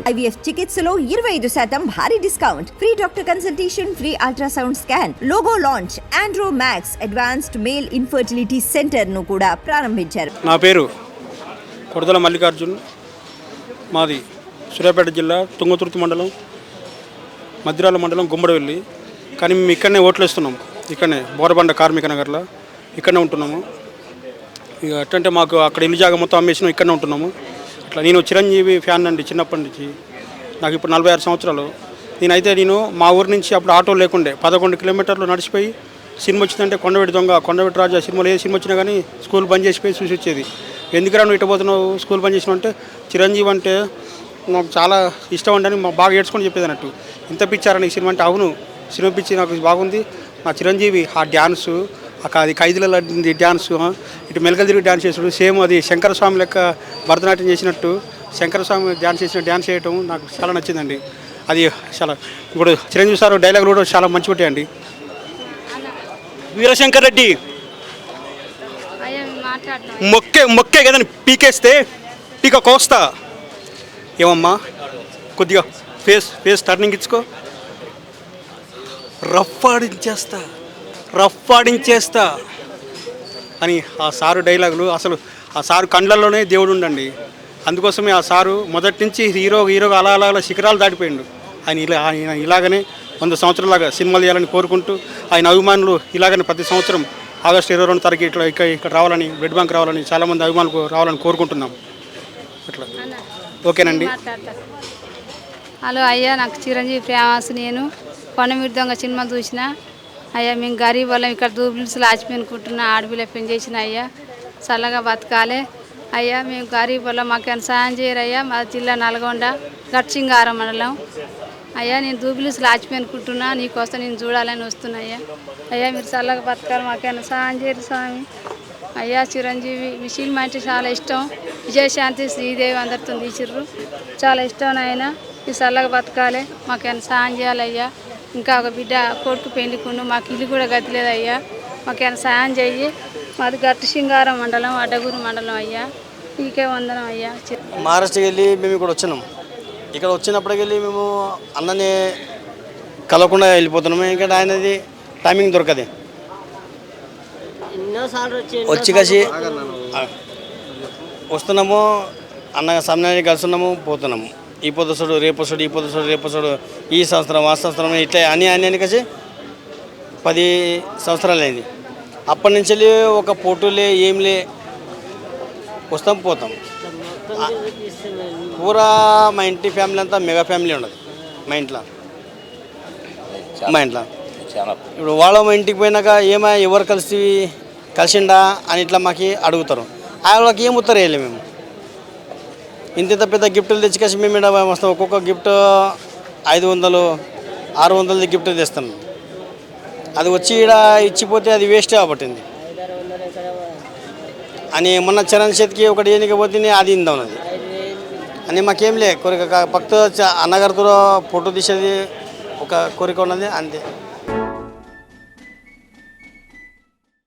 IVF చికిత్సలో 25% భారీ discount, free doctor consultation, free ultrasound scan. Logo launch Andro max advanced male infertility centre ను కూడా ప్రారంభించారు. నా పేరు కొడదల మల్లికార్జున్, మాది సూర్యాపేట జిల్లా తుంగతుర్తి మండలం, మద్దిరాల మండలం, గుమ్మడివెల్లి. కానీ మేము ఇక్కడనే ఓట్లు వేస్తున్నాం. ఇక్కడనే బోరబండ కార్మిక నగర్లో ఇక్కడనే ఉంటున్నాము. ఇక ఎట్టంటే మాకు అక్కడ ఇల్లు జాగా మొత్తం అమ్మేసినాం, ఇక్కడనే ఉంటున్నాము. అట్లా నేను చిరంజీవి ఫ్యాన్ అండి చిన్నప్పటి నుంచి. నాకు ఇప్పుడు 46 సంవత్సరాలు. నేను మా ఊరి నుంచి అప్పుడు ఆటో లేకుండే 11 కిలోమీటర్లు నడిచిపోయి సినిమా వచ్చిందంటే కొండవెట్టి దొంగ, కొండవెట్టి రాజా సినిమాలో ఏ సినిమా వచ్చినా కానీ స్కూల్ బంద్ చేసిపోయి చూసి వచ్చేది. ఎందుకురా నువ్వు ఇటు పోతున్నావు, స్కూల్ బంద్ చేసినావు అంటే చిరంజీవి అంటే నాకు చాలా ఇష్టం అండి అని మాకు బాగా ఏడ్చుకొని చెప్పేది అన్నట్టు. ఇంత పిచ్చారని ఈ సినిమా అంటే అవును, సినిమా పిచ్చి నాకు బాగుంది. మా చిరంజీవి ఆ డ్యాన్సు, అది ఖైదీలలో డ్యాన్సు, ఇటు మెలకలు తిరిగి డ్యాన్స్ చేసాడు. సేమ్ అది శంకరస్వామి లెక్క భరతనాట్యం చేసినట్టు శంకరస్వామి డ్యాన్స్ డ్యాన్స్ చేయటం నాకు చాలా నచ్చిందండి. అది చాలా ఇప్పుడు చిరంజీవి సార్ డైలాగులు కూడా చాలా మంచి ఉంటాయండి. వీరశంకర్ రెడ్డి మొక్కే కదని పీక కోస్తా. ఏమమ్మా కొద్దిగా ఫేస్ టర్నింగ్ ఇచ్చుకో, రఫ్ఫాడించేస్తా అని ఆ సారు డైలాగులు. అసలు ఆ సారు కండ్లలోనే దేవుడు ఉండండి. అందుకోసమే ఆ సారు మొదటి నుంచి హీరోగా అలా శిఖరాలు దాటిపోయిండు. ఆయన ఇలాగనే 100 సంవత్సరాలాగా సినిమాలు చేయాలని కోరుకుంటూ, ఆయన అభిమానులు ఇలాగనే ప్రతి సంవత్సరం ఆగస్టు 22వ తారీఖు ఇక్కడ రావాలని, బ్లడ్ బ్యాంక్ రావాలని, చాలామంది అభిమానులు రావాలని కోరుకుంటున్నాం. అట్లా ఓకేనండి. హలో అయ్యా, నాకు చిరంజీవి ఫేమస్. నేను కొండమీడి దొంగ సినిమా చూసిన అయ్యా. మేము గరీబ్ వాళ్ళం, ఇక్కడ దూబిల్స్లో ఆచిపోనుకుంటున్నా, ఆడపిల్ల పెళ్లి చేసిన అయ్యా. చల్లగా బతకాలి అయ్యా. మేము గరీబ్ వాళ్ళం, మాకేమైనా సాయం చేయరయ్యా. మా జిల్లా నల్గొండ, గట్సింగారం మండలం అయ్యా. నేను దూబిల్స్లో ఆచిపోనుకుంటున్నా, నీకోసం నేను చూడాలని వస్తున్నా అయ్యా. అయ్యా మీరు చల్లగా బతకాలి, మాకేమైనా సాయం చేయరు స్వామి అయ్యా. చిరంజీవి మీ సినిమా అంటే చాలా ఇష్టం. విజయశాంతి, శ్రీదేవి అందరితో తీసిర్రు, చాలా ఇష్టం ఆయన. ఈ చల్లగా బతకాలి, మాకేమైనా సాయం చేయాలయ్యా. ఇంకా ఒక బిడ్డ కొడుకు పెళ్లికుండు, మాకు ఇల్లు కూడా గతి లేదయ్యా. మాకేమైనా సాయం చెయ్యి. మాది గట్టు సింగారం మండలం, అడ్డగూరు మండలం అయ్యా. నీకే వందనం అయ్యా. మహారాష్ట్రకి వెళ్ళి మేము ఇక్కడ వచ్చినాం. ఇక్కడ వచ్చినప్పటికెళ్ళి మేము అన్నని కలవకుండా వెళ్ళిపోతున్నాము. ఎందుకంటే ఆయనది టైమింగ్ దొరకదు. వచ్చి కలిసి వస్తున్నాము, అన్న సమయానికి కలుస్తున్నాము, పోతున్నాము. ఈ పొద్దుసోడు రేపొస్తాడు, ఈ సంవత్సరం ఆ సంవత్సరం ఇట్లా అని కలిసి 10 సంవత్సరాలు అయింది. అప్పటి నుంచి ఒక పోటీలే ఏంలే, వస్తాం పోతాం. పూరా మా ఇంటి ఫ్యామిలీ అంతా మెగా ఫ్యామిలీ ఉండదు మా ఇంట్లో. ఇప్పుడు వాళ్ళ మా ఇంటికి పోయినాక ఎవరు కలిసిండా అని ఇట్లా మాకు అడుగుతారు. వాళ్ళకి ఏం ఉత్తరం వేయలే. మేము ఇంత పెద్ద గిఫ్ట్లు తెచ్చుకేసి మేము ఇక్కడ వస్తాం. ఒక్కొక్క గిఫ్ట్ 500-600 గిఫ్ట్ తెస్తాం. అది వచ్చి ఇక్కడ ఇచ్చిపోతే అది వేస్టే కాబట్టింది అని మొన్న చరణ్ చేతికి ఒకటి ఏనికి పోతే అది ఇందన్నది అని మాకేం లే కోరిక. భక్తు అన్నగారితో ఫోటో తీసేది ఒక కోరిక ఉన్నది అంతే.